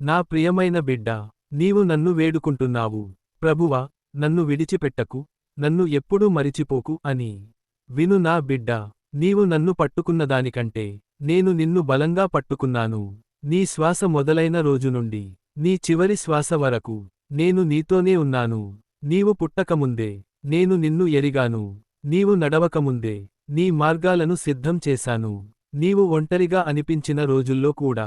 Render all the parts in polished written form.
నా ప్రియమైన బిడ్డా, నీవు నన్ను వేడుకుంటున్నావు. ప్రభువా, నన్ను విడిచిపెట్టకు, నన్ను ఎప్పుడూ మరిచిపోకు అని. విను నా బిడ్డా, నీవు నన్ను పట్టుకున్నదానికంటే నేను నిన్ను బలంగా పట్టుకున్నాను. నీ శ్వాస మొదలైన రోజు నుండి నీ చివరి శ్వాస వరకు నేను నీతోనే ఉన్నాను. నీవు పుట్టకముందే నేను నిన్ను ఎరిగాను. నీవు నడవకముందే నీ మార్గాలను సిద్ధం చేశాను. నీవు ఒంటరిగా అనిపించిన రోజుల్లో కూడా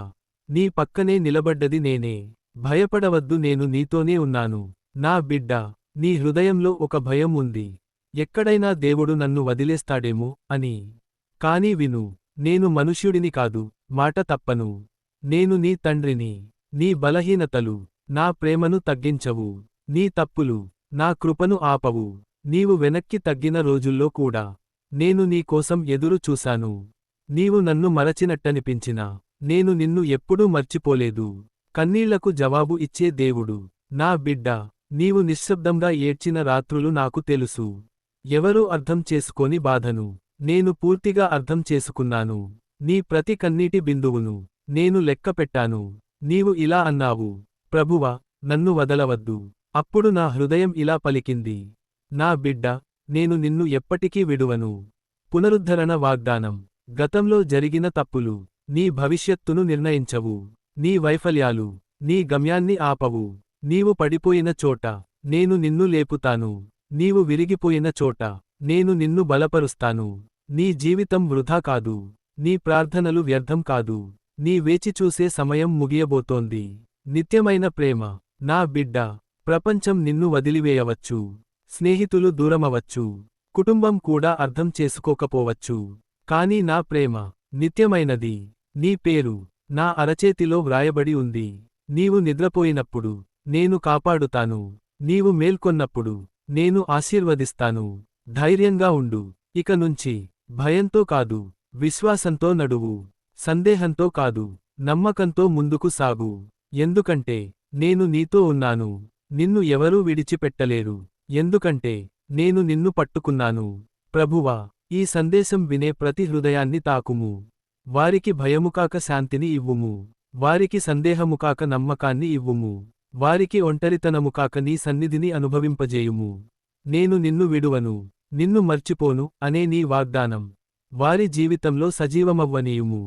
నీ పక్కనే నిలబడ్డది నేనే. భయపడవద్దు, నేను నీతోనే ఉన్నాను. నా బిడ్డా, నీ హృదయంలో ఒక భయం ఉంది. ఎక్కడైనా దేవుడు నన్ను వదిలేస్తాడేమో అని. కాని విను, నేను మనుష్యుడిని కాదు, మాట తప్పను. నేను నీ తండ్రిని. నీ బలహీనతలు నా ప్రేమను తగ్గించవు. నీ తప్పులు నా కృపను ఆపవు. నీవు వెనక్కి తగ్గిన రోజుల్లో కూడా నేను నీ కోసం ఎదురు చూశాను. నీవు నన్ను మరచినట్టనిపించినా నేను నిన్ను ఎప్పుడూ మర్చిపోలేదు. కన్నీళ్లకు జవాబు ఇచ్చే దేవుడు. నా బిడ్డా, నీవు నిశ్శబ్దంగా ఏడ్చిన రాత్రులు నాకు తెలుసు. ఎవరూ అర్థం చేసుకోని బాధను నేను పూర్తిగా అర్థం చేసుకున్నాను. నీ ప్రతి కన్నీటి బిందువును నేను లెక్కపెట్టాను. నీవు ఇలా అన్నావు, ప్రభువా, నన్ను వదలవద్దు. అప్పుడు నా హృదయం ఇలా పలికింది, నా బిడ్డా, నేను నిన్ను ఎప్పటికీ విడువను. పునరుద్ధరణ వాగ్దానం. గతంలో జరిగిన తప్పులు నీ భవిష్యత్తును నిర్ణయించవు. నీ వైఫల్యాలు నీ గమ్యాన్ని ఆపవు. నీవు పడిపోయిన చోట నేను నిన్ను లేపుతాను. నీవు విరిగిపోయిన చోట నేను నిన్ను బలపరుస్తాను. నీ జీవితం వృధా కాదు. నీ ప్రార్థనలు వ్యర్థం కాదు. నీ వేచిచూసే సమయం ముగియబోతోంది. నిత్యమైన ప్రేమ. నా బిడ్డా, ప్రపంచం నిన్ను వదిలివేయవచ్చు. స్నేహితులు దూరమవచ్చు. కుటుంబం కూడా అర్థం చేసుకోకపోవచ్చు. కాని నా ప్రేమ నిత్యమైనది. నీ పేరు నా అరచేతిలో వ్రాయబడి ఉంది. నీవు నిద్రపోయినప్పుడు నేను కాపాడుతాను. నీవు మేల్కొన్నప్పుడు నేను ఆశీర్వదిస్తాను. ధైర్యంగా ఉండు. ఇక నుంచి భయంతో కాదు, విశ్వాసంతో నడువు. సందేహంతో కాదు, నమ్మకంతో ముందుకు సాగు. ఎందుకంటే నేను నీతో ఉన్నాను. నిన్ను ఎవరూ విడిచిపెట్టలేరు. ఎందుకంటే నేను నిన్ను పట్టుకున్నాను. ప్రభువా, ఈ సందేశం వినే ప్రతి హృదయాన్ని తాకుము. వారికి భయముకాక శాంతిని ఇవ్వుము. వారికి సందేహముకాక నమ్మకాన్ని ఇవ్వుము. వారికి ఒంటరితనముకాక నీ సన్నిధిని అనుభవింపజేయుము. నేను నిన్ను విడువను, నిన్ను మర్చిపోను అనే నీ వాగ్దానం వారి జీవితంలో సజీవమవ్వనీయుము.